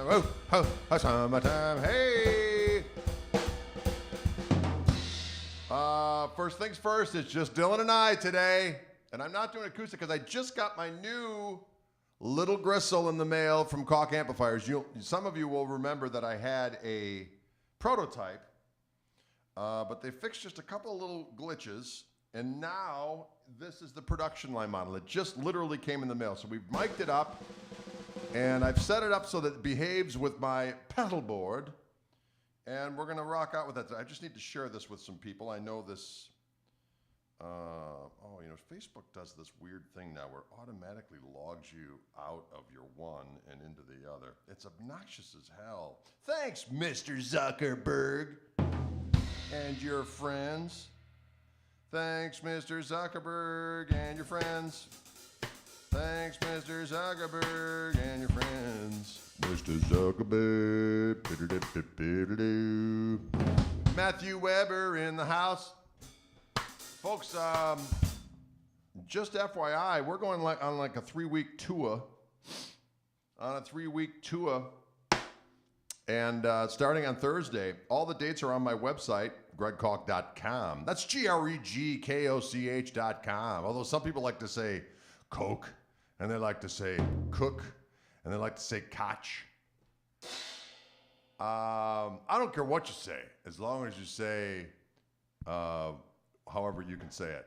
Summertime, hey. First things first, it's just Dylan and I today. And I'm not doing acoustic because I just got my new little Gristle in the mail from Koch amplifiers. Some of you will remember that I had a prototype, but they fixed just a couple of little glitches. And now this is the production line model. It just literally came in the mail. So we've mic'd it up. And I've set it up so that it behaves with my pedal board. And we're going to rock out with that. I just need to share this with some people. I know this, Facebook does this weird thing now where it automatically logs you out of your one and into the other. It's obnoxious as hell. Thanks, Mr. Zuckerberg and your friends. Thanks, Mr. Zuckerberg and your friends. Thanks, Mr. Zuckerberg and your friends. Mr. Zuckerberg. Matthew Weber in the house. Folks, just FYI, we're going on like a 3-week tour. And starting on Thursday, all the dates are on my website, gregkoch.com. That's GREGKOCH.com. Although some people like to say Koch, and they like to say Cook, and they like to say Koch. I don't care what you say, as long as you say however you can say it.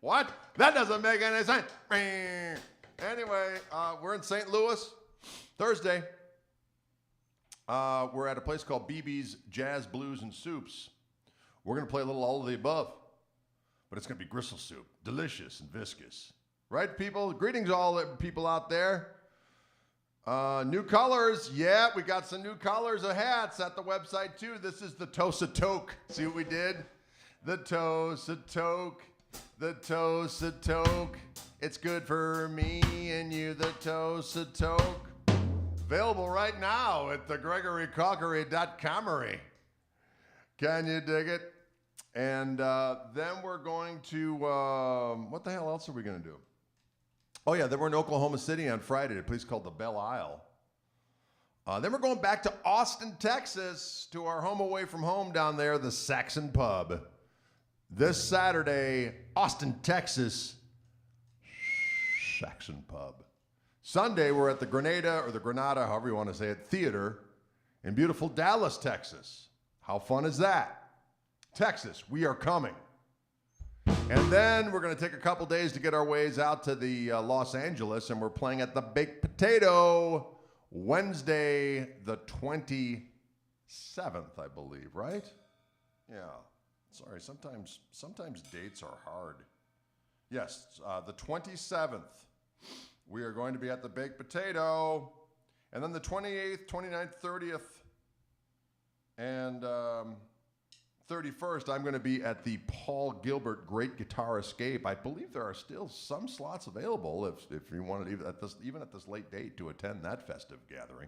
What? That doesn't make any sense. Anyway, we're in St. Louis Thursday. We're at a place called BB's Jazz, Blues, and Soups. We're going to play a little all of the above, but it's going to be gristle soup. Delicious and viscous. Right, people? Greetings, all the people out there. New colors. Yeah, we got some new colors of hats at the website, too. This is the Tosa Toque. See what we did? The Tosa Toque. The Tosa Toque. It's good for me and you, the Tosa Toque. Available right now at the GregoryCockery.com. Can you dig it? And then we're going to, what the hell else are we going to do? Oh, yeah, then we're in Oklahoma City on Friday at a place called the Belle Isle. Then we're going back to Austin, Texas, to our home away from home down there, the Saxon Pub. This Saturday, Austin, Texas, Saxon Pub. Sunday, we're at the Grenada, or the Granada, however you want to say it, Theater in beautiful Dallas, Texas. How fun is that? Texas, we are coming. And then we're going to take a couple days to get our ways out to the Los Angeles, and we're playing at the Baked Potato Wednesday, the 27th, I believe, right? Yeah. Sorry, sometimes dates are hard. Yes, the 27th. We are going to be at the Baked Potato. And then the 28th, 29th, 30th, and 31st, I'm going to be at the Paul Gilbert Great Guitar Escape. I believe there are still some slots available if you wanted, even at this late date, to attend that festive gathering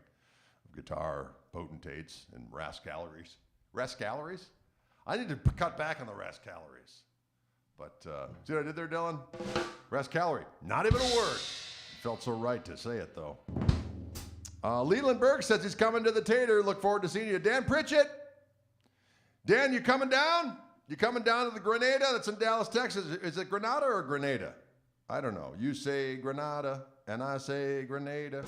of guitar potentates and rascalaries. Rascalaries? I need to cut back on the rascalaries. But see what I did there, Dylan? Rascalary. Not even a word. Felt so right to say it, though. Leland Berg says he's coming to the Tater. Look forward to seeing you. Dan Pritchett. Dan, you coming down? You coming down to the Grenada? That's in Dallas, Texas. Is it Grenada or Grenada? I don't know. You say Grenada, and I say Grenada.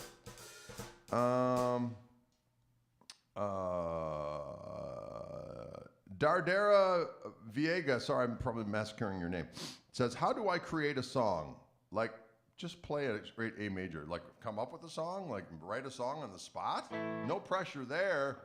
Dardera Viega, sorry, I'm probably massacring your name, says, how do I create a song? Like, just play a straight A major. Like, come up with a song? Like, write a song on the spot? No pressure there.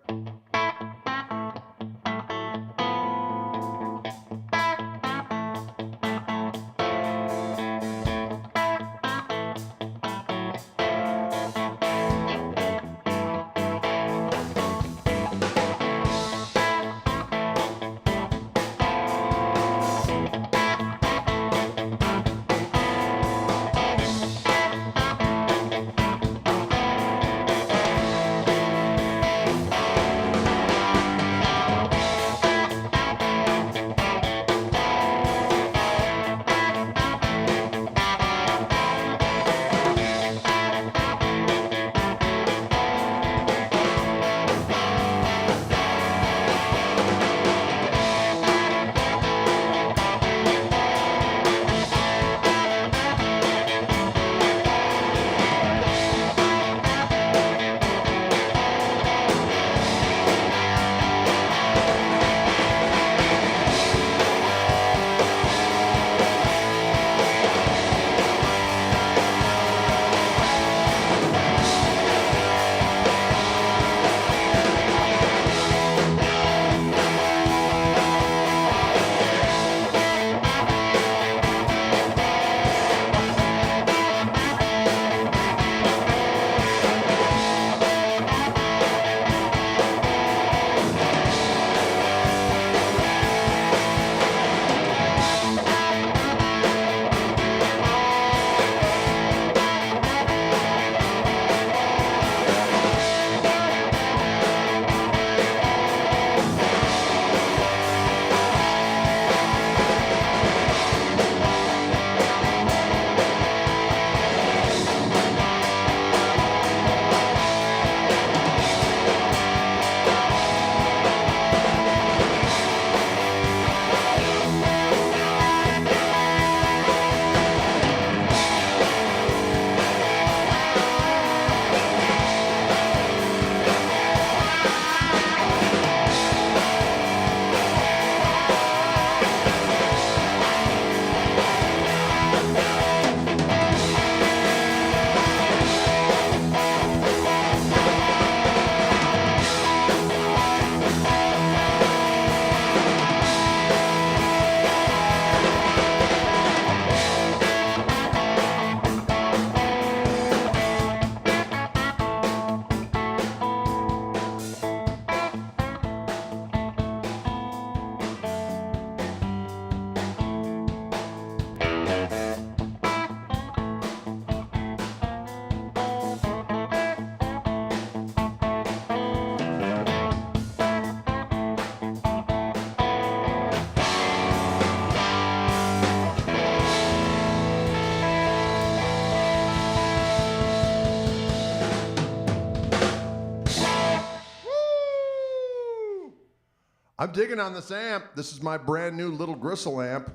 I'm digging on this amp. This is my brand new little Gristle amp.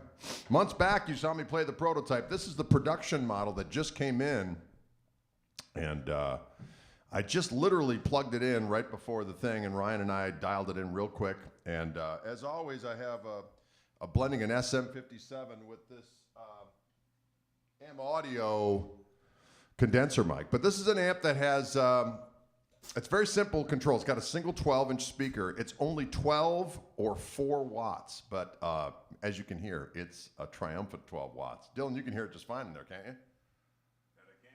Months back, you saw me play the prototype. This is the production model that just came in. And I just literally plugged it in right before the thing, and Ryan and I dialed it in real quick. And as always, I have a blending an SM57 with this AM audio condenser mic. But this is an amp that has... it's very simple control. It's got a single 12-inch speaker. It's only 12 or 4 watts, but as you can hear, it's a triumphant 12 watts. Dylan, you can hear it just fine in there, can't you? That I can.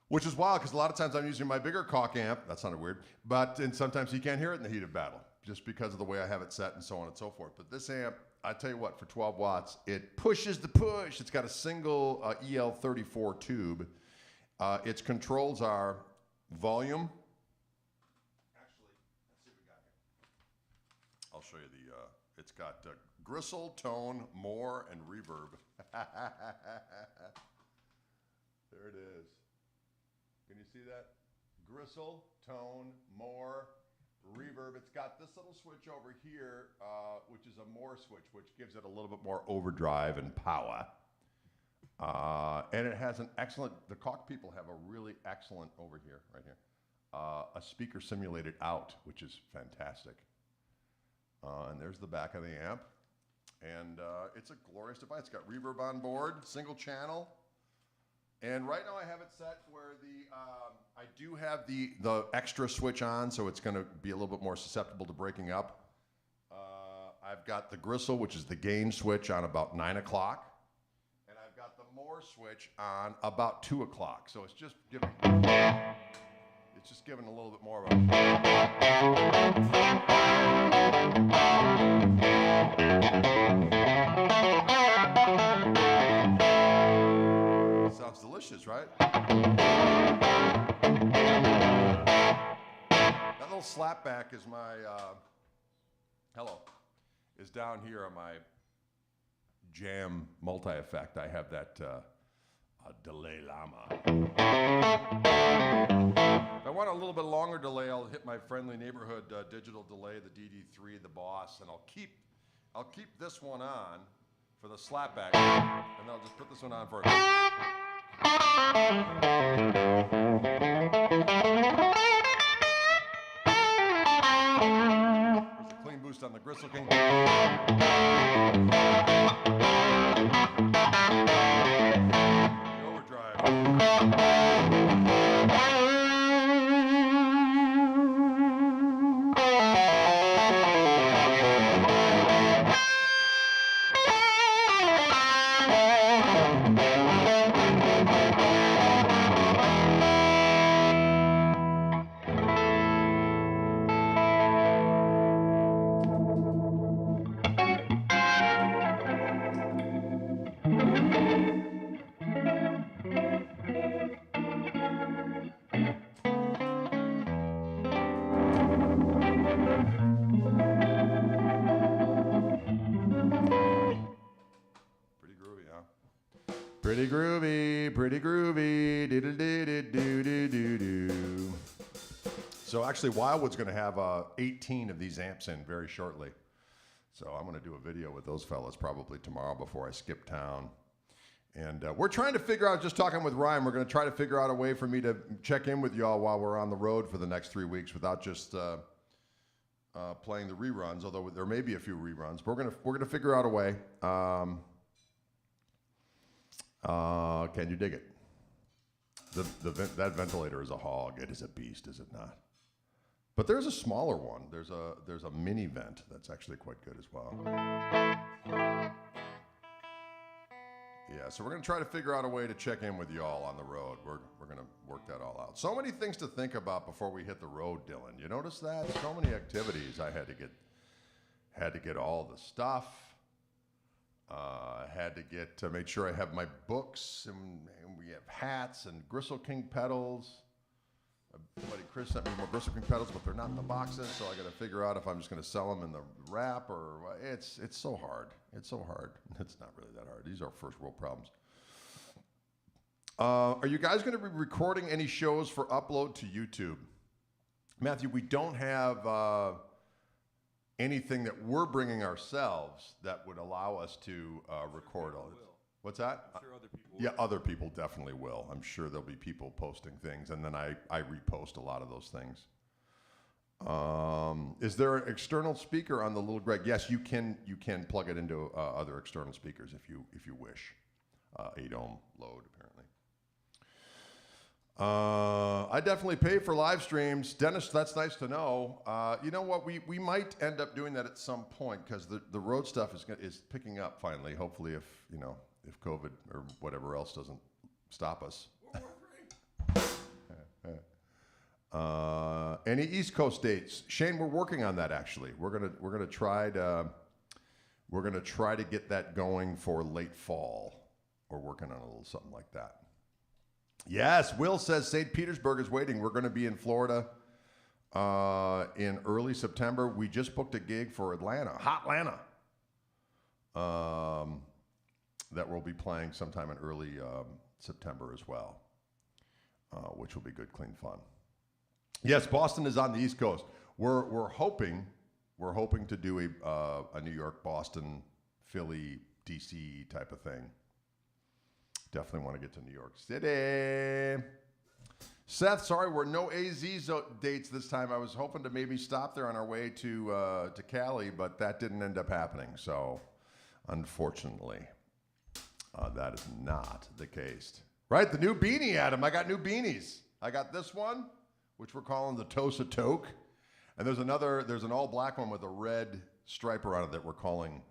Which is wild, because a lot of times I'm using my bigger Koch amp. That sounded weird. And sometimes you can't hear it in the heat of battle, just because of the way I have it set and so on and so forth. But this amp, I tell you what, for 12 watts, it pushes the push. It's got a single EL34 tube. Its controls are volume. I'll show you it's got Gristle, tone, more, and reverb. There it is. Can you see that? Gristle, tone, more, reverb. It's got this little switch over here, which is a more switch, which gives it a little bit more overdrive and power. And it has an excellent, the Koch people have a really excellent, over here, right here, a speaker simulated out, which is fantastic. And there's the back of the amp. And it's a glorious device. It's got reverb on board, single channel. And right now I have it set where I do have the extra switch on, so it's going to be a little bit more susceptible to breaking up. I've got the Gristle, which is the gain switch, on about 9 o'clock. And I've got the more switch on about 2 o'clock. So it's just giving a little bit more of a... Sounds delicious, right? That little slapback is my, is down here on my Jam multi-effect. I have that delay llama. If I want a little bit longer delay, I'll hit my friendly neighborhood digital delay, the DD3, the Boss, and I'll keep this one on for the slapback, and then I'll just put this one on for there's a clean boost on the Gristle King. Pretty groovy, pretty groovy. Do-do-do-do-do-do-do. So actually, Wildwood's going to have 18 of these amps in very shortly. So I'm going to do a video with those fellas probably tomorrow before I skip town. And we're trying to figure out, just talking with Ryan, we're going to try to figure out a way for me to check in with y'all while we're on the road for the next 3 weeks without just playing the reruns, although there may be a few reruns. But we're gonna figure out a way. Can you dig it? That ventilator is a hog. It is a beast, is it not? But there's a smaller one. There's a mini vent that's actually quite good as well. Yeah, so we're gonna try to figure out a way to check in with y'all on the road. We're gonna work that all out. So many things to think about before we hit the road, Dylan. You notice that? So many activities. I had to get all the stuff. Had to get to make sure I have my books, and we have hats and Gristle King pedals. My buddy Chris sent me more Gristle King pedals, but they're not in the boxes, so I got to figure out if I'm just going to sell them in the wrap or it's so hard. It's so hard. It's not really that hard. These are first world problems. Are you guys going to be recording any shows for upload to YouTube? Matthew, we don't have anything that we're bringing ourselves that would allow us to record all this. What's that? I'm sure other people Yeah, other people definitely will. I'm sure there'll be people posting things, and then I repost a lot of those things. Is there an external speaker on the little Greg? Yes, you can plug it into other external speakers if you wish. 8 ohm load apparently. I definitely pay for live streams, Dennis. That's nice to know. You know what? We might end up doing that at some point because the road stuff is picking up finally. Hopefully, if COVID or whatever else doesn't stop us. Any East Coast dates? Shane, we're working on that actually. We're gonna try to get that going for late fall. We're working on a little something like that. Yes, Will says St. Petersburg is waiting. We're going to be in Florida in early September. We just booked a gig for Hotlanta, that we'll be playing sometime in early September as well, which will be good, clean fun. Yes, Boston is on the East Coast. We're hoping to do a New York, Boston, Philly, DC type of thing. Definitely want to get to New York City. Seth, sorry, we're no AZ dates this time. I was hoping to maybe stop there on our way to Cali, but that didn't end up happening. So, unfortunately, that is not the case. Right, the new beanie, Adam. I got new beanies. I got this one, which we're calling the Tosa Toque. And there's an all black one with a red stripe around it that we're calling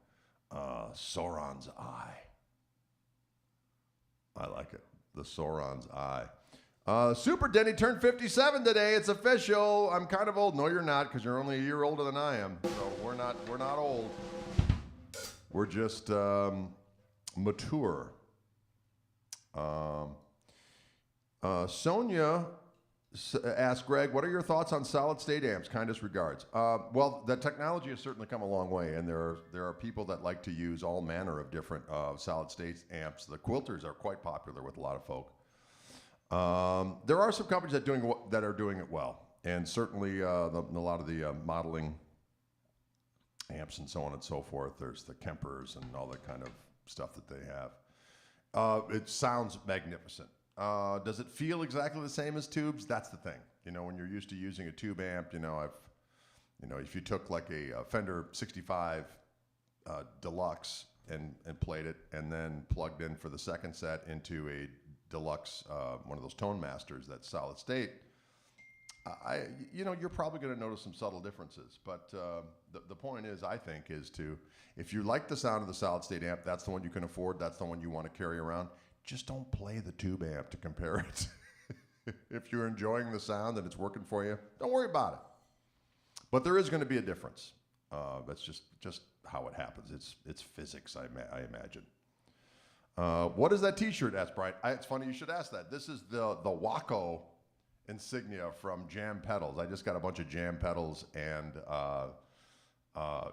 Sauron's Eye. I like it. The Sauron's Eye. Super Denny turned 57 today. It's official. I'm kind of old. No, you're not, because you're only a year older than I am. So we're not old. We're just mature. Sonia asked Greg, what are your thoughts on solid state amps? Kindest regards. Well, the technology has certainly come a long way, and there are people that like to use all manner of different solid state amps. The Quilters are quite popular with a lot of folk. There are some companies that are doing it well, and certainly a lot of the modeling amps and so on and so forth. There's the Kempers and all that kind of stuff that they have. It sounds magnificent. Does it feel exactly the same as tubes? That's the thing. When you're used to using a tube amp, if you took like a Fender 65 Deluxe and played it, and then plugged in for the second set into a Deluxe, one of those Tone Masters that's solid state, you're probably going to notice some subtle differences. But the point is, I think, if you like the sound of the solid state amp, that's the one you can afford. That's the one you want to carry around. Just don't play the tube amp to compare it. If you're enjoying the sound and it's working for you, don't worry about it. But there is going to be a difference. That's just how it happens. It's physics, I imagine. What is that T-shirt? Asked Brian. It's funny you should ask that. This is the Waco insignia from Jam Pedals. I just got a bunch of Jam Pedals and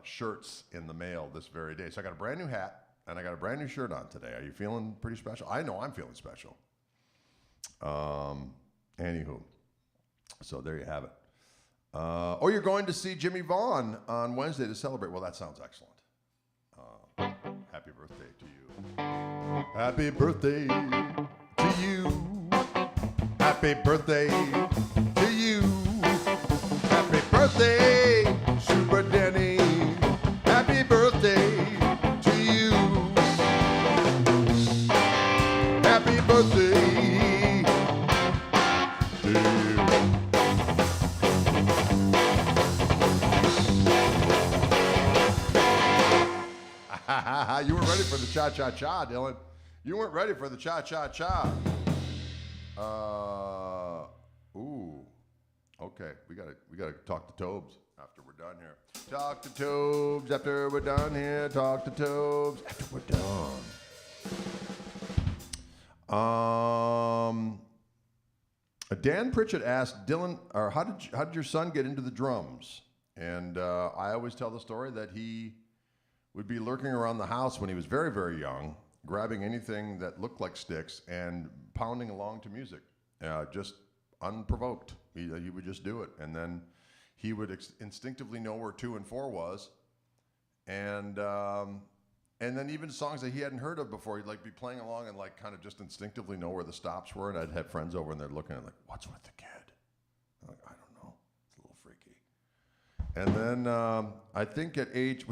shirts in the mail this very day. So I got a brand new hat. And I got a brand new shirt on today. Are you feeling pretty special? I know I'm feeling special. Anywho, so there you have it. You're going to see Jimmy Vaughn on Wednesday to celebrate. Well, that sounds excellent. Happy birthday to you. Happy birthday to you. Happy birthday to you. Happy birthday, Super Denny. Happy birthday. Happy birthday to you. You weren't ready for the cha-cha-cha, Dylan. You weren't ready for the cha-cha-cha. Ooh. Okay, we gotta talk to Tobes after we're done here. Talk to Tobes after we're done here. Talk to Tobes after we're done. Dan Pritchett asked Dylan, or how did your son get into the drums? And I always tell the story that he would be lurking around the house when he was very, very young, grabbing anything that looked like sticks and pounding along to music, just unprovoked. He would just do it. And then he would instinctively know where 2 and 4 was, and then even songs that he hadn't heard of before, he'd like be playing along and like kind of just instinctively know where the stops were. And I'd have friends over and they're looking at like, "What's with the kid?" I'm like, "I don't know. It's a little freaky." And then I think at age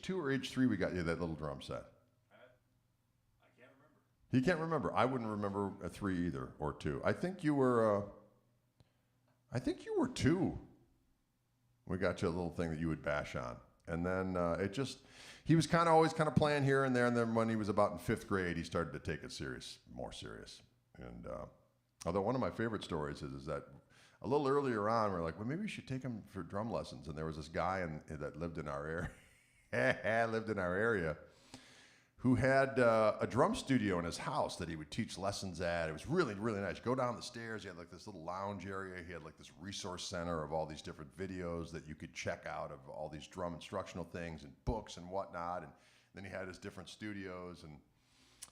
2 or age 3 we got you that little drum set. I can't remember. He can't remember. I wouldn't remember a 3 either or 2. I think you were 2. We got you a little thing that you would bash on. And then he was always playing here and there. And then when he was about in 5th grade, he started to take it more serious. And although one of my favorite stories is that a little earlier on, we're like, well, maybe we should take him for drum lessons. And there was this guy that lived in our area, who had a drum studio in his house that he would teach lessons at. It was really, really nice. Go down the stairs. He had like this little lounge area. He had like this resource center of all these different videos that you could check out of all these drum instructional things and books and whatnot. And then he had his different studios.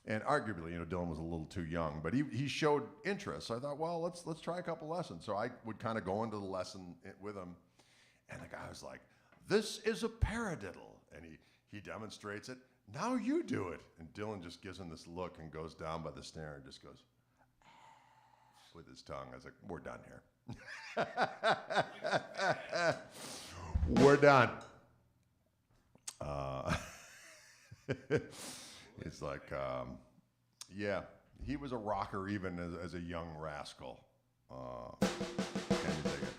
And arguably, Dylan was a little too young, but he showed interest. So I thought, well, let's try a couple lessons. So I would kind of go into the lesson with him. And the guy was like, "This is a paradiddle." And he demonstrates it. "Now you do it." And Dylan just gives him this look and goes down by the snare and just goes with his tongue. I was like, "We're done here." We're done. It's like, yeah, he was a rocker even as a young rascal. Can you dig it?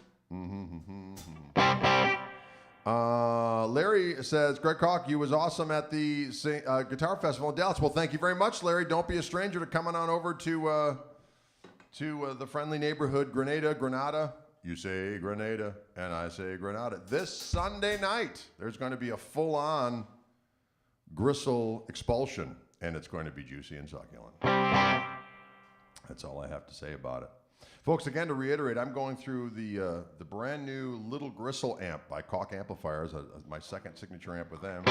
Larry says, "Greg Koch, you was awesome at the Guitar Festival in Dallas." Well, thank you very much, Larry. Don't be a stranger to coming on over to the friendly neighborhood Grenada. You say Grenada, and I say Grenada. This Sunday night, there's going to be a full-on Gristle expulsion, and it's going to be juicy and succulent. That's all I have to say about it. Folks, again, to reiterate, I'm going through the brand new little Gristle amp by Koch Amplifiers, my second signature amp with them.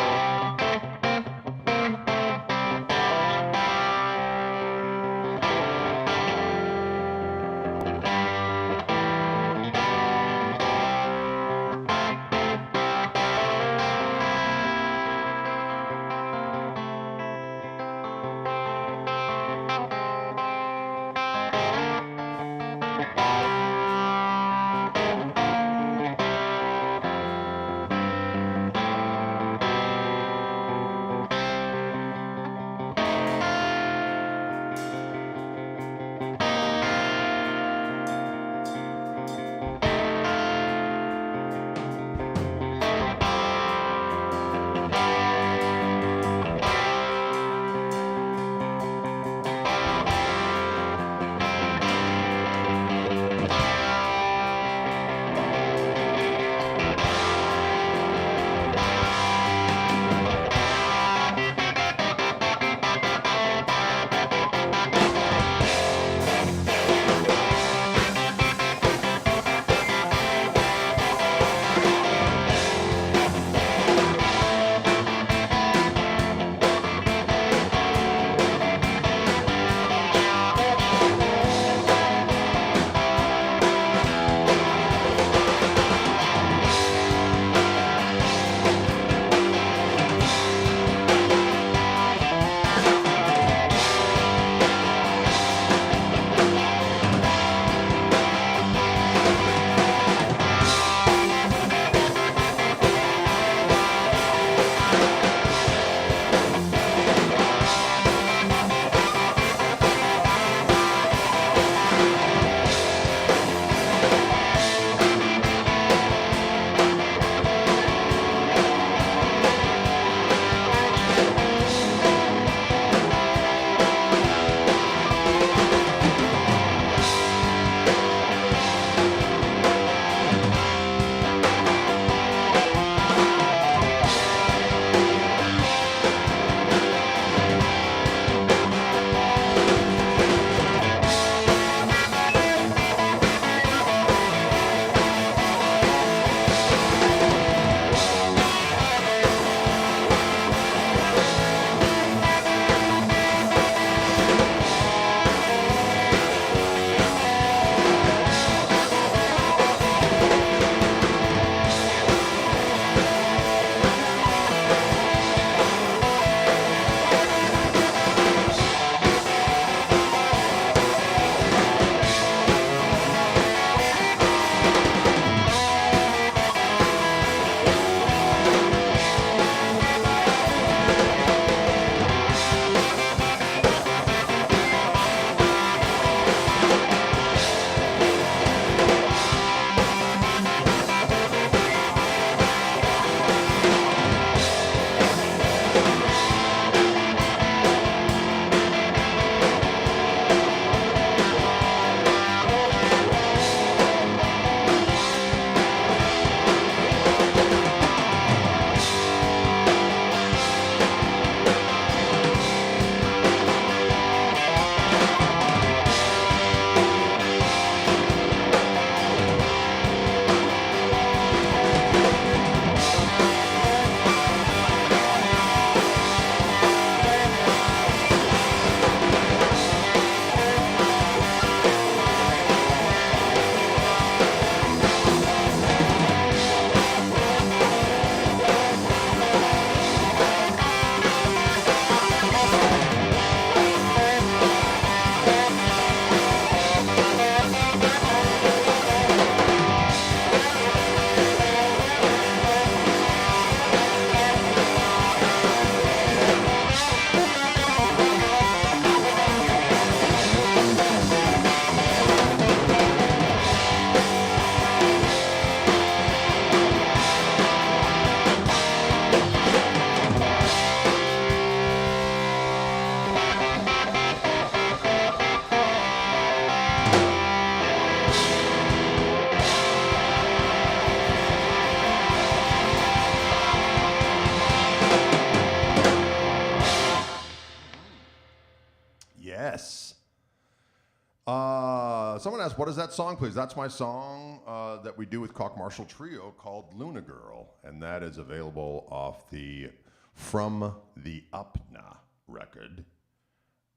Someone asked, what is that song, please? That's my song that we do with Koch Marshall Trio called Luna Girl, and that is available off the From the Upna record.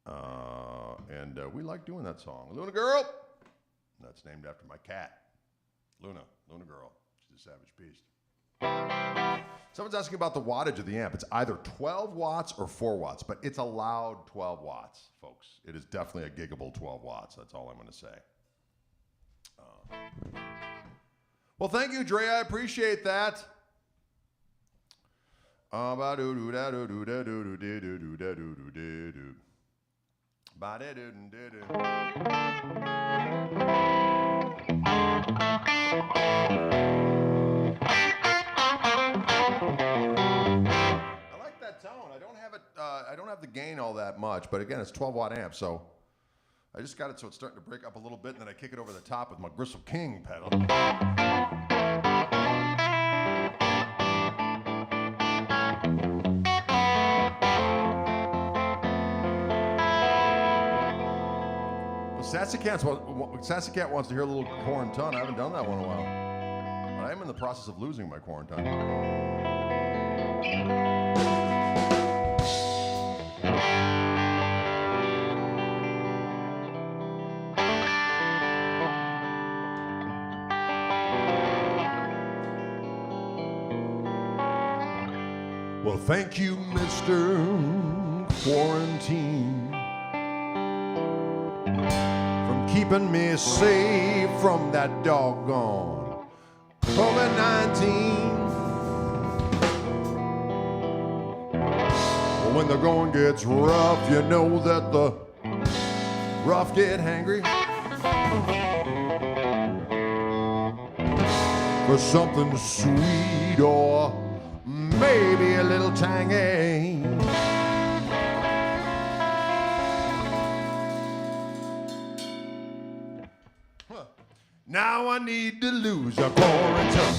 And we like doing that song. Luna Girl! That's named after my cat. Luna Girl. She's a savage beast. Someone's asking about the wattage of the amp. It's either 12 watts or 4 watts, but it's a loud 12 watts, folks. It is definitely a giggable 12 watts. That's all I'm going to say. Well, thank you, Dre. I appreciate that. I don't have the gain all that much, but again, it's 12-watt amp, so I just got it so it's starting to break up a little bit, and then I kick it over the top with my Gristle King pedal. Well, Sassy wants to hear a little quarantine. I haven't done that one in a while. I am in the process of losing my quarantine. Well, thank you, Mr. Quarantine, from keeping me safe from that doggone COVID-19. Well, when the going gets rough, you know that the rough get hangry for something sweet or maybe a little tangy. Now I need to lose a quarantine.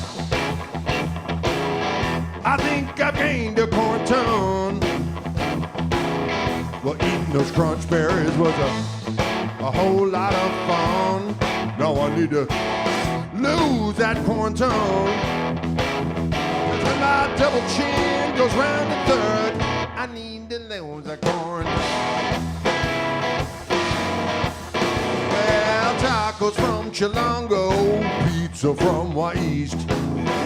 I think I've gained a quarantine. Well, eating those crunch berries was a whole lot of fun. Now I need to lose that quarantine. My double chin goes round the third. I need to lose a corn. Well, tacos from Chilongo, pizza from East.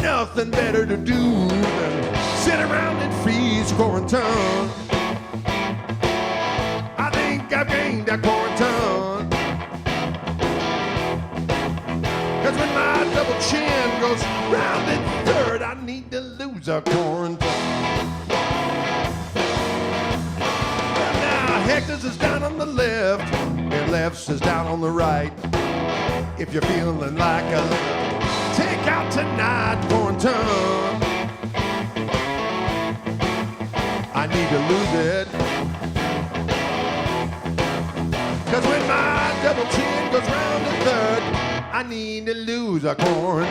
Nothing better to do than sit around and freeze quarantine. I think I've gained a quarantine. 'Cause when my double chin goes round and third, I need to lose a quarantine. Well, now Hector's is down on the left, and left's is down on the right. If you're feeling like a little take out tonight quarantine, I need to lose it. 'Cause when my double chin goes round the third, I need to lose a corn.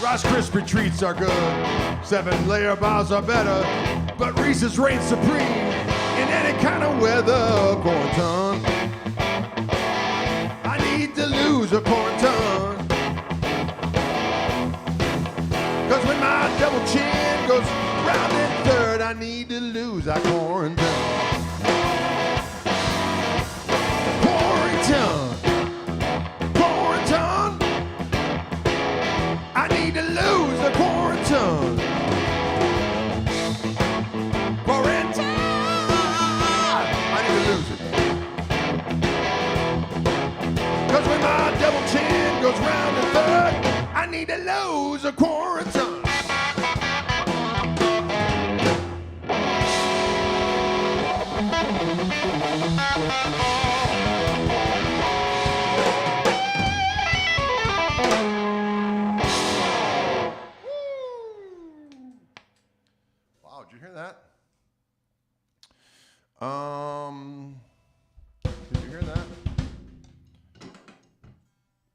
Rice Krispie treats are good, 7-layer bars are better, but Reese's reigns supreme in any kind of weather, corn ton. I need to lose a corn ton. Cause when my double chin goes round in third, I need to lose a corn ton. Corn ton. Corn ton. I need to lose a corn ton. Corn ton. I need to lose it. Cause when my double chin goes round in third, I need to lose a corn ton. Wow, did you hear that? Did you hear that?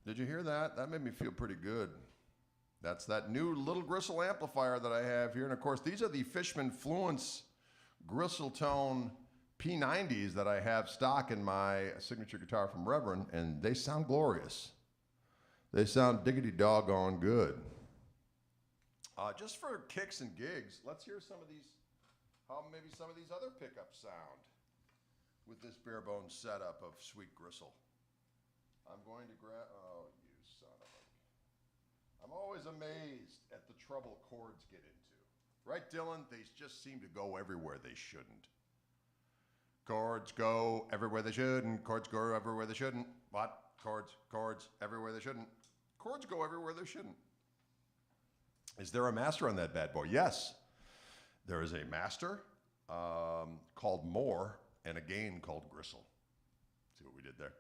Did you hear that? That made me feel pretty good. That's that new little Gristle amplifier that I have here. And of course, these are the Fishman Fluence Gristletone P90s that I have stock in my signature guitar from Reverend, and they sound glorious. They sound diggity doggone good. Just for kicks and gigs, let's hear some of these, how maybe some of these other pickups sound with this bare bones setup of sweet Gristle. I'm going to grab, oh, you son of a. I'm always amazed at the trouble chords get into. Right, Dylan? They just seem to go everywhere they shouldn't. Chords go everywhere they shouldn't. Chords go everywhere they shouldn't. What? Chords everywhere they shouldn't. Chords go everywhere they shouldn't. Is there a master on that bad boy? Yes. There is a master called Moore and a gain called Gristle. See what we did there?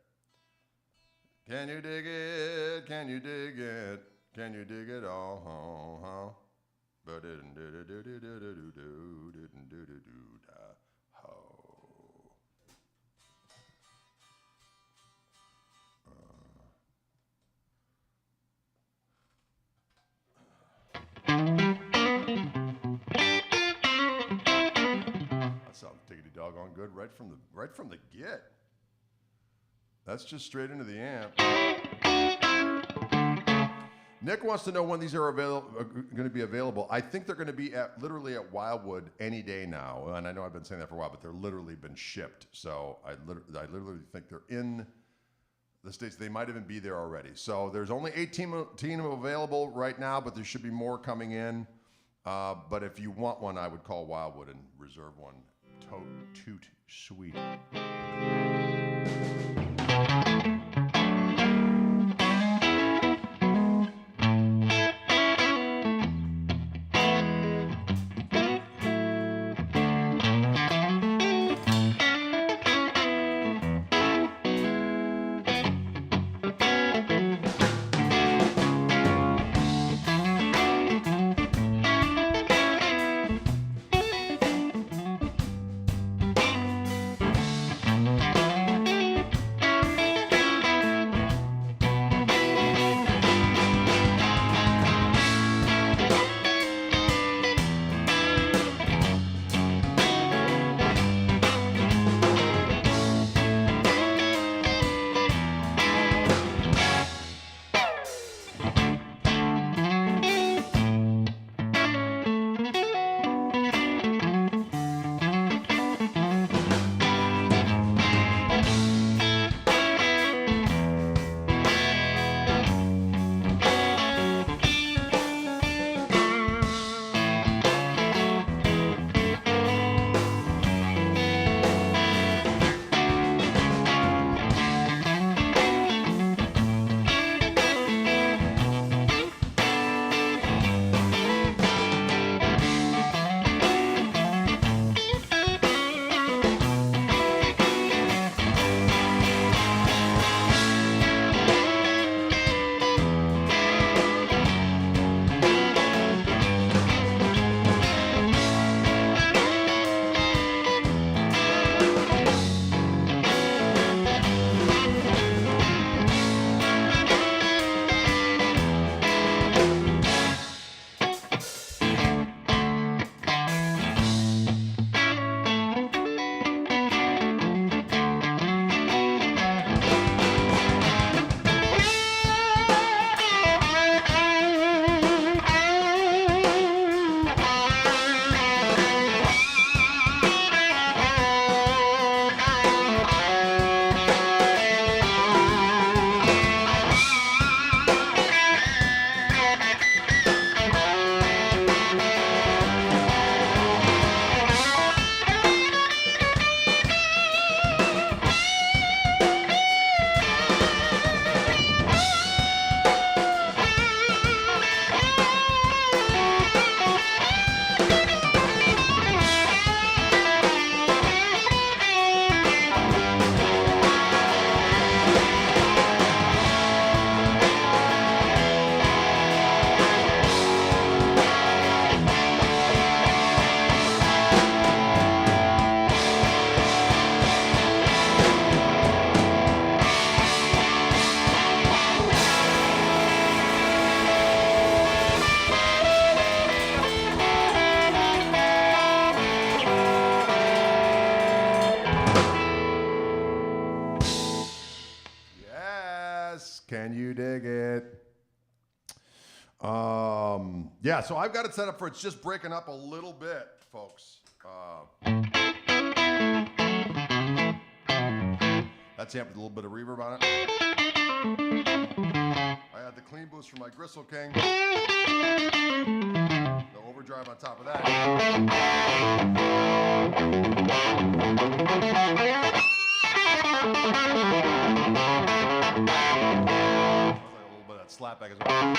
Can you dig it? Can you dig it? Can you dig it? Oh, but didn't do do do do do do do didn't do do do da ho. That sounds diggity doggone good right from the get. That's just straight into the amp. Nick wants to know when these are going to be available. I think they're going to be literally at Wildwood any day now. And I know I've been saying that for a while, but they're literally been shipped. So I literally think they're in the States. They might even be there already. So there's only 18 available right now, but there should be more coming in. But if you want one, I would call Wildwood and reserve one. Toot sweet. Can you dig it? Yeah, so I've got it set up for it's just breaking up a little bit, folks. That's amp with a little bit of reverb on it. I had the clean boost from my Gristle King. The overdrive on top of that. Sounds like a little bit of that slapback as well.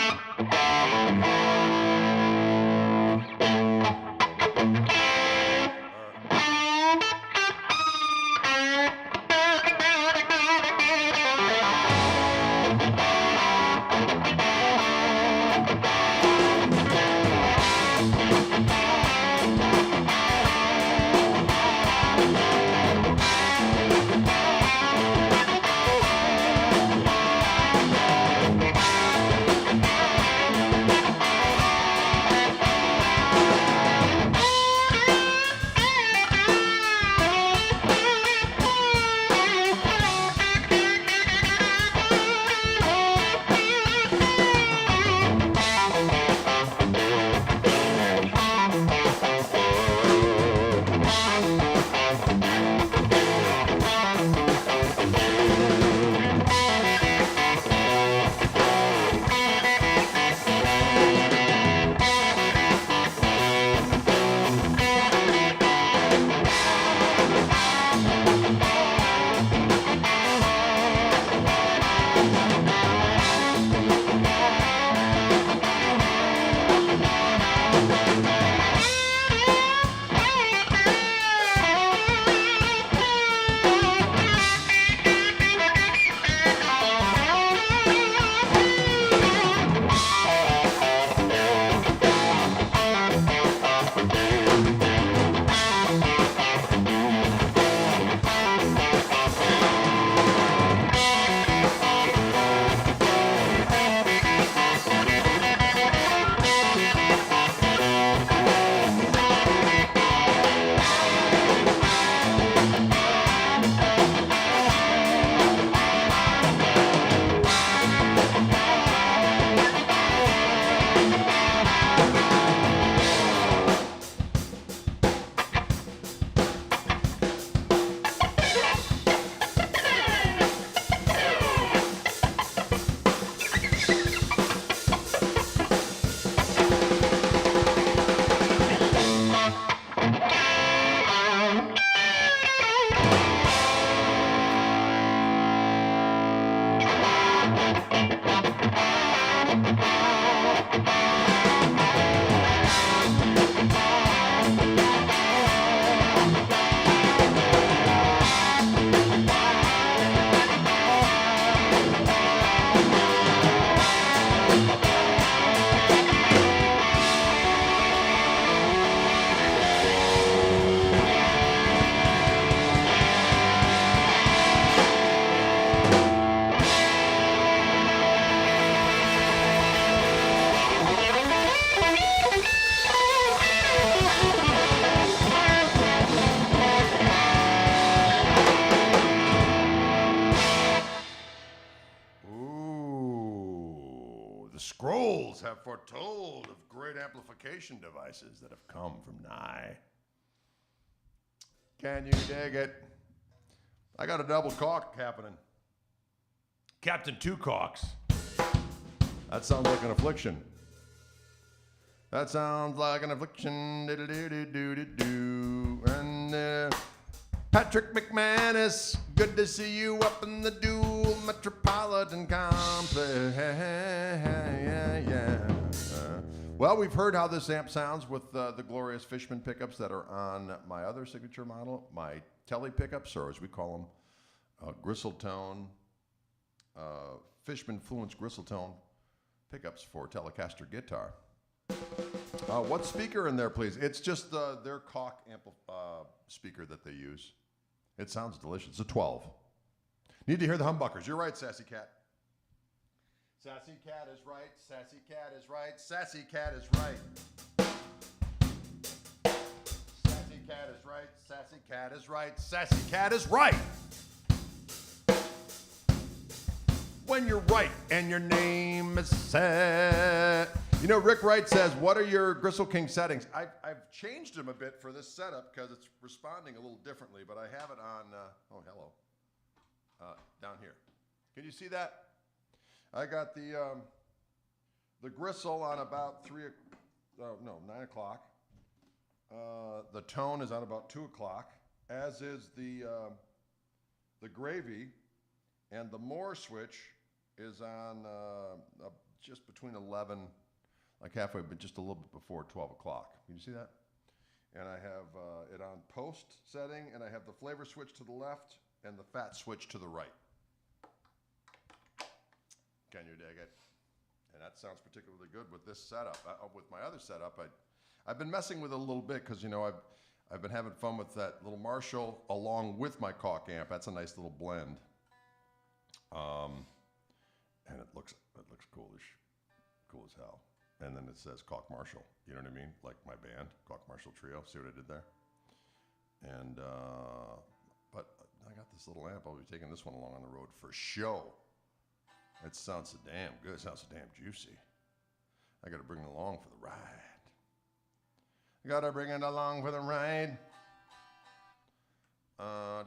Have foretold of great amplification devices that have come from nigh. Can you dig it? I got a double Koch happening. Captain Two Kochs. That sounds like an affliction. That sounds like an affliction. And Patrick McManus, good to see you up in the Dual Metropolitan Complex. Well, we've heard how this amp sounds with the glorious Fishman pickups that are on my other signature model, my Tele pickups, or as we call them, Gristletone, Fishman Fluence Gristletone pickups for Telecaster guitar. What speaker in there, please? It's just their Koch speaker that they use. It sounds delicious. It's a 12. Need to hear the humbuckers. You're right, Sassy Cat. Sassy Cat is right. Sassy Cat is right. Sassy Cat is right. Sassy Cat is right. Sassy Cat is right. Sassy Cat is right. when you're right and your name is set. You know, Rick Wright says, what are your Gristle King settings? I've changed them a bit for this setup because it's responding a little differently, but I have it on, oh, hello, down here. Can you see that? I got the Gristle on about 9 o'clock. The tone is on about 2 o'clock, as is the gravy, and the more switch is on just between 11, like halfway, but just a little bit before 12 o'clock. Can you see that? And I have it on post setting, and I have the flavor switch to the left and the fat switch to the right. Can you dig it? And that sounds particularly good with this setup. With my other setup, I've been messing with it a little bit because, you know, I've been having fun with that little Marshall along with my Koch amp. That's a nice little blend. And it looks cool as hell. And then it says Koch Marshall. You know what I mean? Like my band, Koch Marshall Trio. See what I did there? And but I got this little amp. I'll be taking this one along on the road for show. It sounds so damn good. It sounds so damn juicy. I got to bring it along for the ride. I got to bring it along for the ride. All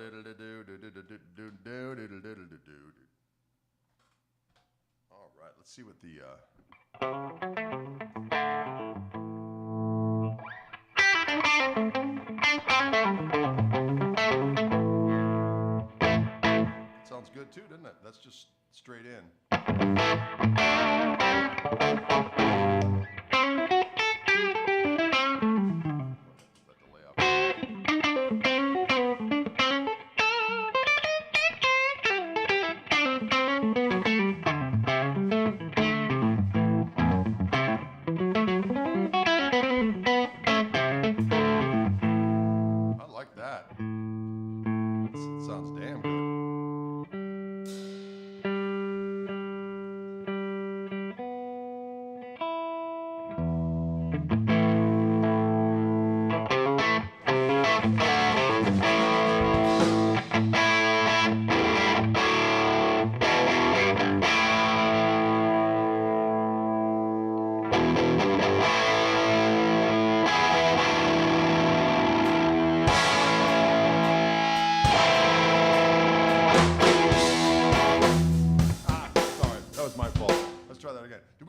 right, let's see what the sounds good too, doesn't it? That's just straight in.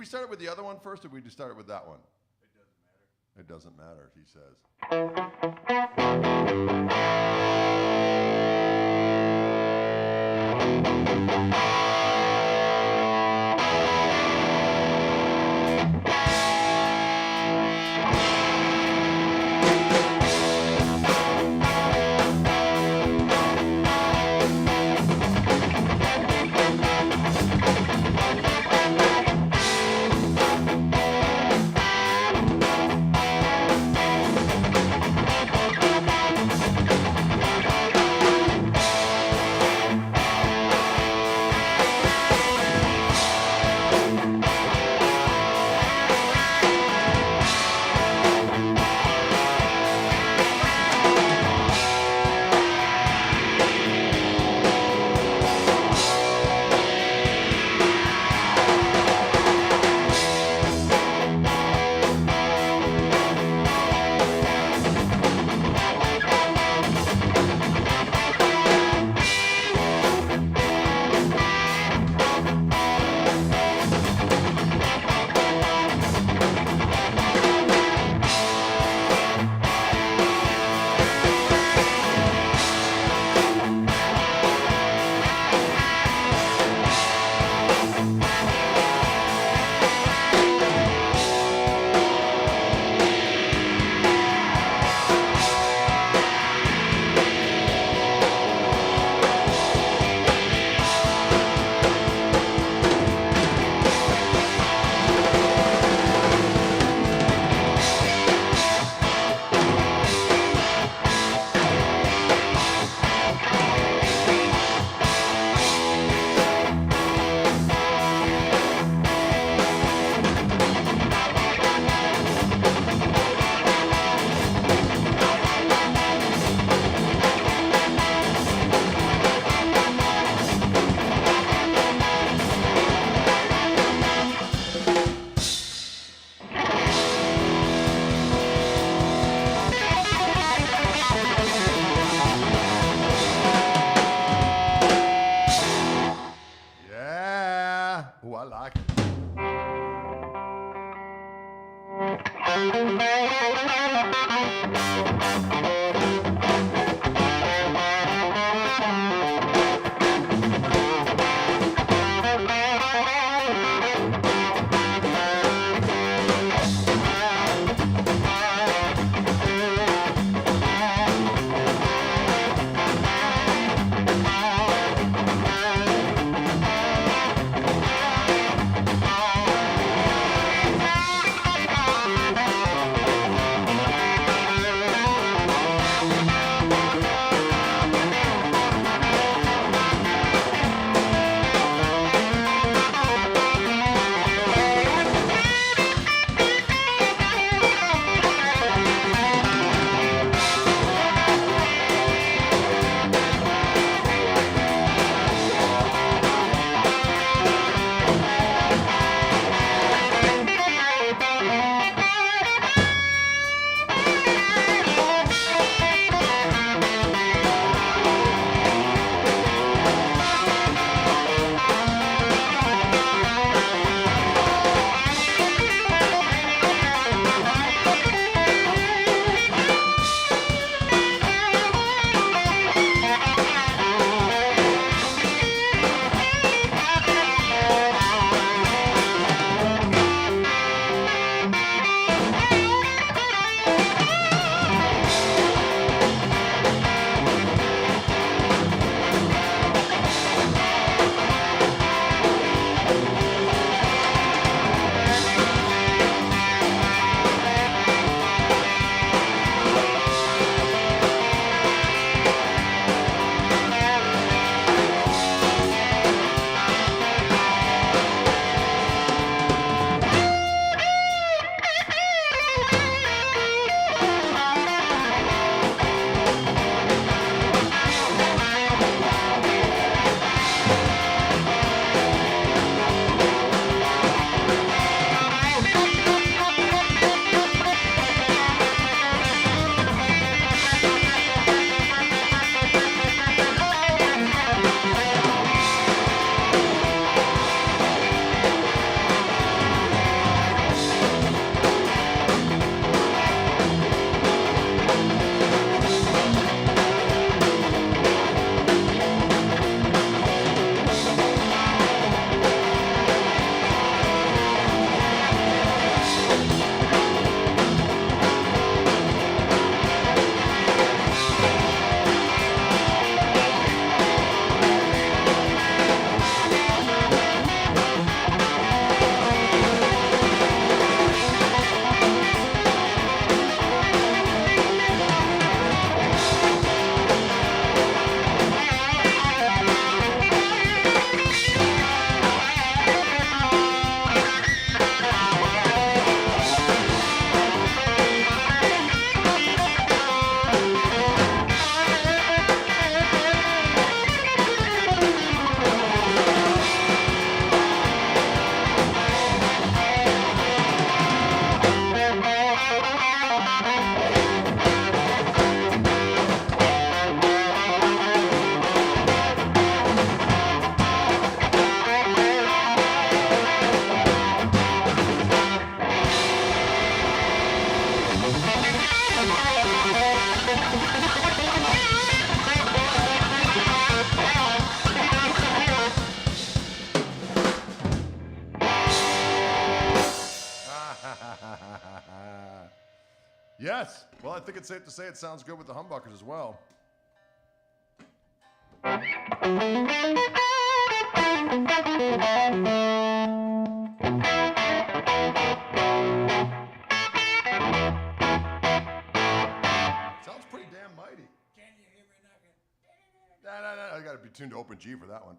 Start it with the other one first, or we just start it with that one? It doesn't matter. It doesn't matter, he says. Ooh, I like it. Yes. Well, I think it's safe to say it sounds good with the humbuckers as well. Sounds pretty damn mighty. Can you hear me knocking? I got to be tuned to open G for that one.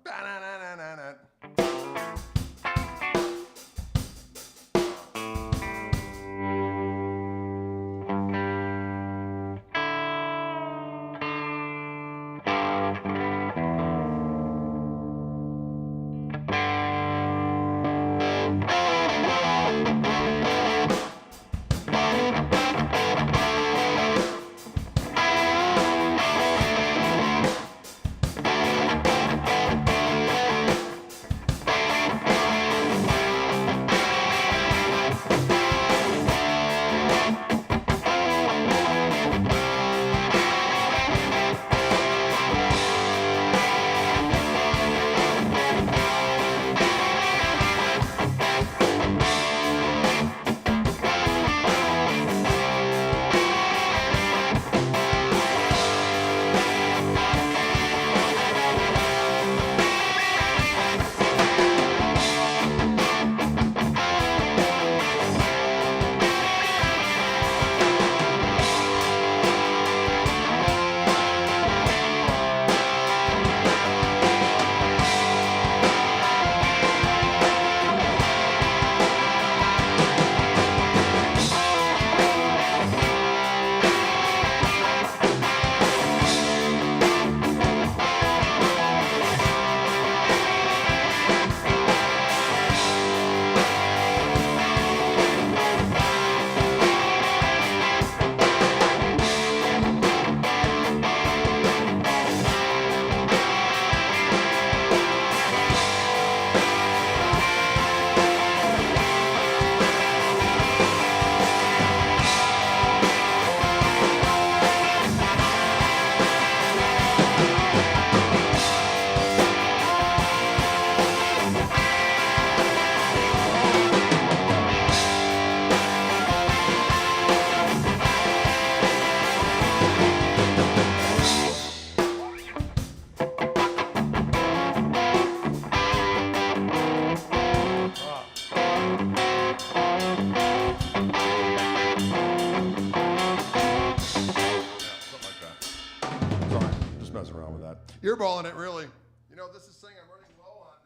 screwballing it, really. You know, this is saying I'm running low on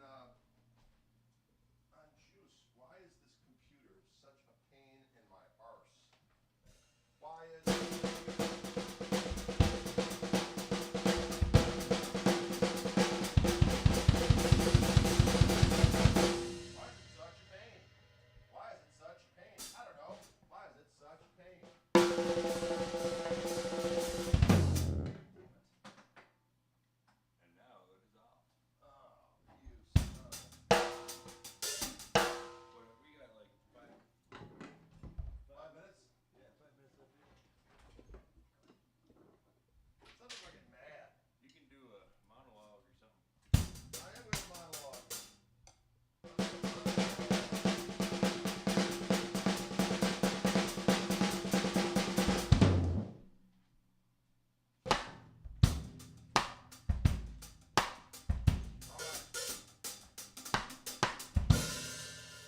juice. Why is this computer such a pain in my arse? Why is it? Why is it such a pain? I don't know. Why is it such a pain? And now it is off. Oh, you son of a- What, we got like 5 minutes? Yeah, 5 minutes left here. Something's fucking mad. You can do a monologue or something. I am going to monologue.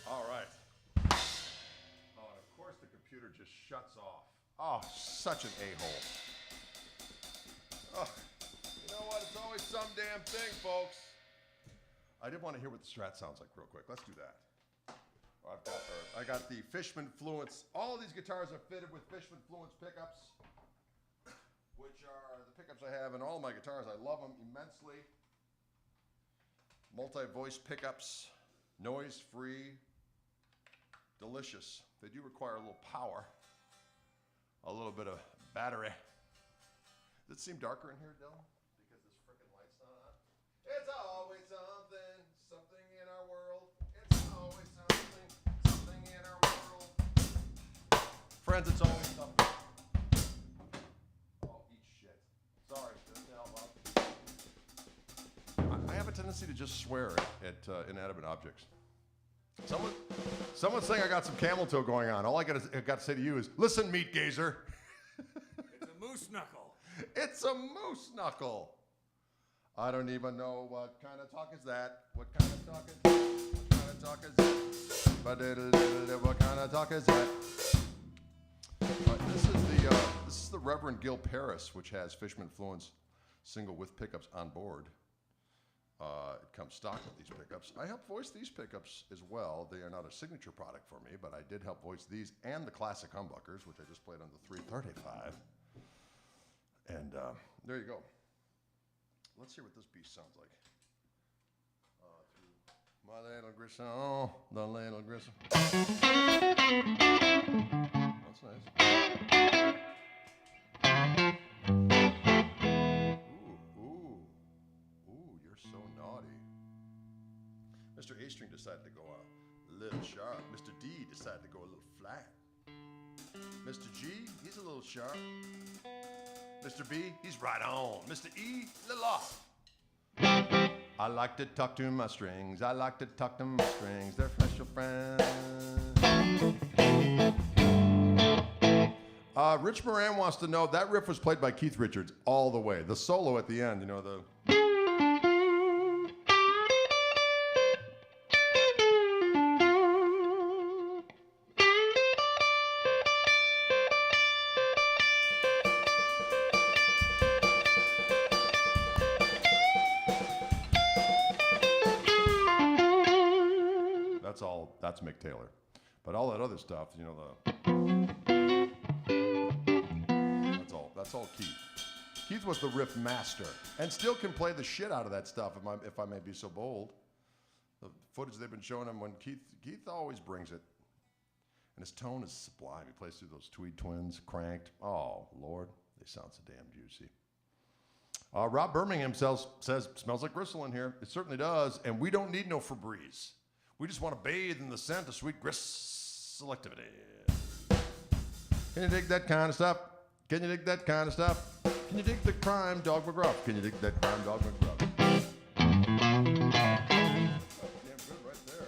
All right. Oh, and of course the computer just shuts off. Oh, such an a-hole. Oh, you know what? It's always some damn thing, folks. I did want to hear what the Strat sounds like real quick. Let's do that. I got the Fishman Fluence. All of these guitars are fitted with Fishman Fluence pickups, which are the pickups I have in all of my guitars. I love them immensely. Multi-voice pickups, noise-free, delicious. They do require a little power, a little bit of battery. Does it seem darker in here, Dylan? Because this frickin' light's not on? It's always something, something in our world. It's always something, something in our world. Friends, it's always something. Oh, eat shit. Sorry, didn't help out. I have a tendency to just swear at inanimate objects. Someone's saying I got some camel toe going on. All I got to say to you is, listen, meat gazer. It's a moose knuckle. It's a moose knuckle. I don't even know what kind of talk is that. What kind of talk is that? What kind of talk is that? What kind of talk is that? This is the Reverend Gil Paris, which has Fishman Fluence single with pickups on board. It comes stock with these pickups. I helped voice these pickups as well. They are not a signature product for me, but I did help voice these and the classic humbuckers, which I just played on the 335. And there you go. Let's hear what this beast sounds like. My little Gristle, the little Gristle. That's nice. Ooh, you're so naughty. Mr. A string decided to go a little sharp. Mr. D decided to go a little flat. Mr. G, he's a little sharp. Mr. B, he's right on. Mr. E, a little off. I like to talk to my strings. I like to talk to my strings. They're special friends. Rich Moran wants to know, that riff was played by Keith Richards all the way. The solo at the end, you know, the... That's Mick Taylor. But all that other stuff, you know, that's all Keith. Keith was the riff master and still can play the shit out of that stuff if I may be so bold. The footage they've been showing him when Keith always brings it. And his tone is sublime. He plays through those Tweed Twins, cranked. Oh, Lord, they sound so damn juicy. Rob Birmingham says, smells like Gristle in here. It certainly does. And we don't need no Febreze. We just want to bathe in the scent of sweet Gristle activity. Can you dig that kind of stuff? Can you dig that kind of stuff? Can you dig the crime dog McGruff? Can you dig that crime dog McGruff? Damn good right there.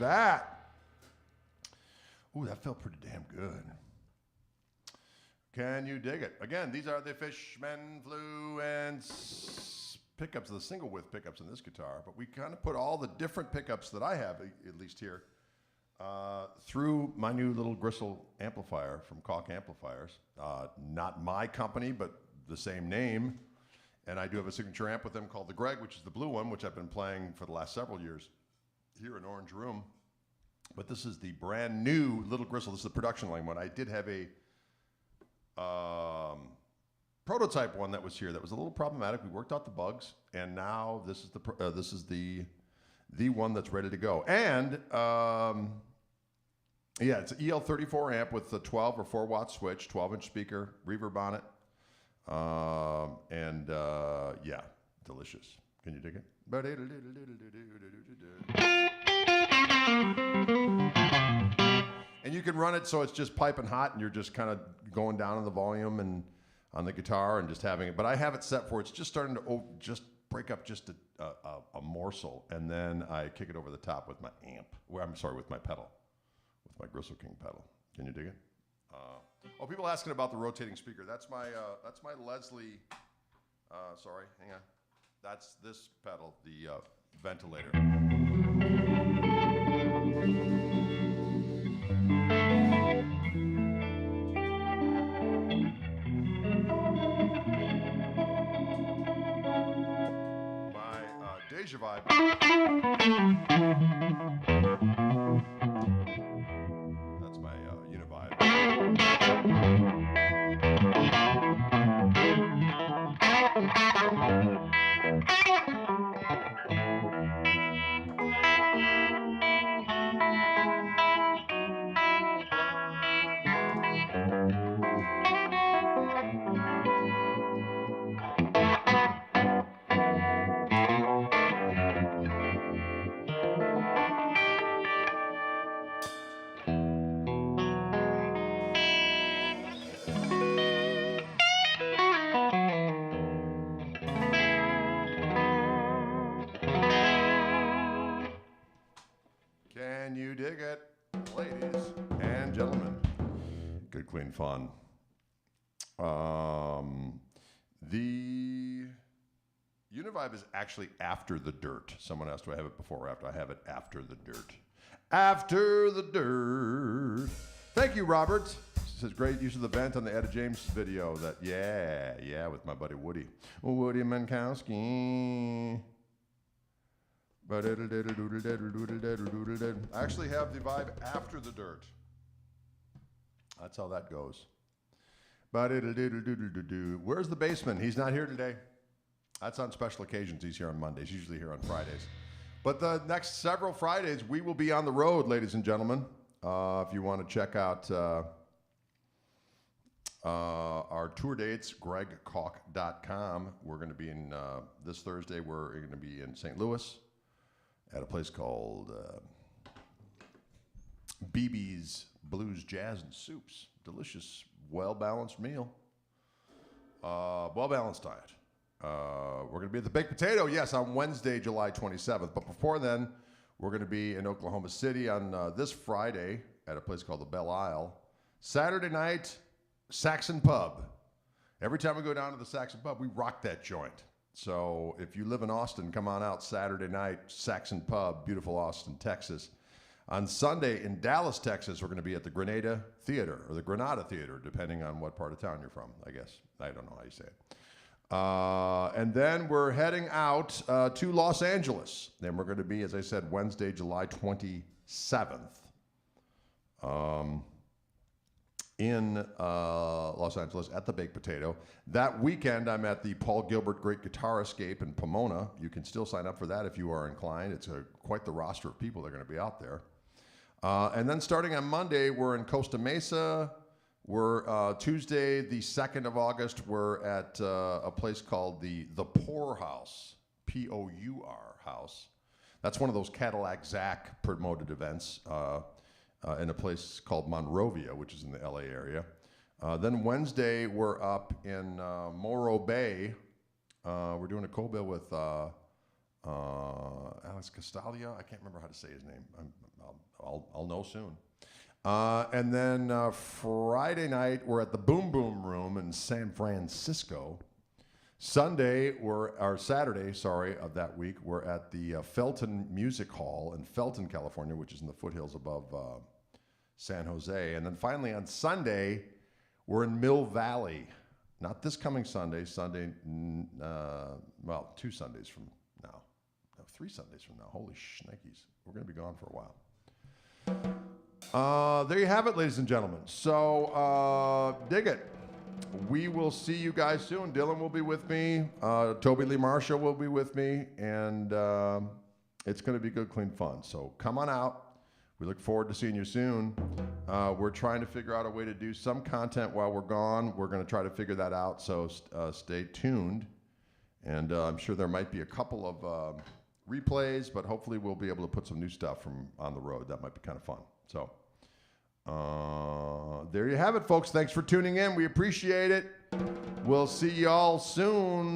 that? Ooh, that felt pretty damn good. Can you dig it? Again, these are the Fishman Fluence pickups, the single width pickups in this guitar, but we kind of put all the different pickups that I have, at least here, through my new little Gristle amplifier from Koch Amplifiers. Not my company, but the same name. And I do have a signature amp with them called the Greg, which is the blue one, which I've been playing for the last several years here in Orange Room. But this is the brand new little Gristle. This is the production line one. I did have a prototype one that was here that was a little problematic. We worked out the bugs, and now this is the one that's ready to go. And yeah, it's an EL34 amp with a 12 or 4 watt switch, 12-inch speaker, reverb on it, and yeah, delicious. Can you dig it? And you can run it so it's just piping hot, and you're just kind of going down in the volume and on the guitar and just having it. But I have it set for it's just starting to just break up just a morsel, and then I kick it over the top with my amp. Well, I'm sorry, with my pedal, with my Gristle King pedal. Can you dig it? Oh, people asking about the rotating speaker. That's my Leslie. Sorry, hang on. That's this pedal, the ventilator. Deja Vibe. That's my Univibe. Can you dig it, ladies and gentlemen? Good, clean fun. The Univibe is actually after the dirt. Someone asked, do I have it before or after? I have it after the dirt. After the dirt. Thank you, Robert. He says, great use of the vent on the Etta James video. That, yeah, with my buddy Woody. Woody Mankowski. I actually have the vibe after the dirt. That's how that goes. Where's the bassman? He's not here today. That's on special occasions. He's here on Mondays, usually here on Fridays. But the next several Fridays, we will be on the road, ladies and gentlemen. If you want to check out our tour dates, gregkoch.com. We're going to be in, this Thursday, we're going to be in St. Louis at a place called BB's Blues, Jazz, and Soups. Delicious, well-balanced meal. Well-balanced diet. We're going to be at the Baked Potato, yes, on Wednesday, July 27th. But before then, we're going to be in Oklahoma City on this Friday at a place called the Belle Isle. Saturday night, Saxon Pub. Every time we go down to the Saxon Pub, we rock that joint. So if you live in Austin, come on out Saturday night, Saxon Pub, beautiful Austin, Texas. On Sunday in Dallas, Texas, we're going to be at the Grenada Theater, or the Granada Theater, depending on what part of town you're from, I guess. I don't know how you say it. And then we're heading out to Los Angeles. Then we're going to be, as I said, Wednesday, July 27th. In Los Angeles at the Baked Potato. That weekend, I'm at the Paul Gilbert Great Guitar Escape in Pomona. You can still sign up for that if you are inclined. It's quite the roster of people that are going to be out there. And then starting on Monday, we're in Costa Mesa. We're Tuesday, the 2nd of August, we're at a place called the Pour House, P-O-U-R House. That's one of those Cadillac Zac promoted events. In a place called Monrovia, which is in the LA area. Then Wednesday, we're up in Morro Bay. We're doing a co-bill with, I Alex Castalio. I can't remember how to say his name. I'll know soon. And then Friday night, we're at the Boom Boom Room in San Francisco. Saturday, of that week, we're at the Felton Music Hall in Felton, California, which is in the foothills above San Jose. And then finally on Sunday, we're in Mill Valley. Not this coming Sunday, 2 Sundays from now. No, 3 Sundays from now. Holy shnikes. We're going to be gone for a while. There you have it, ladies and gentlemen. So, dig it. We will see you guys soon. Dylan will be with me. Toby Lee Marshall will be with me. And it's going to be good, clean fun. So come on out. We look forward to seeing you soon. We're trying to figure out a way to do some content while we're gone. We're going to try to figure that out, so stay tuned. And I'm sure there might be a couple of replays, but hopefully we'll be able to put some new stuff from on the road. That might be kind of fun. So there you have it, folks. Thanks for tuning in. We appreciate it. We'll see y'all soon.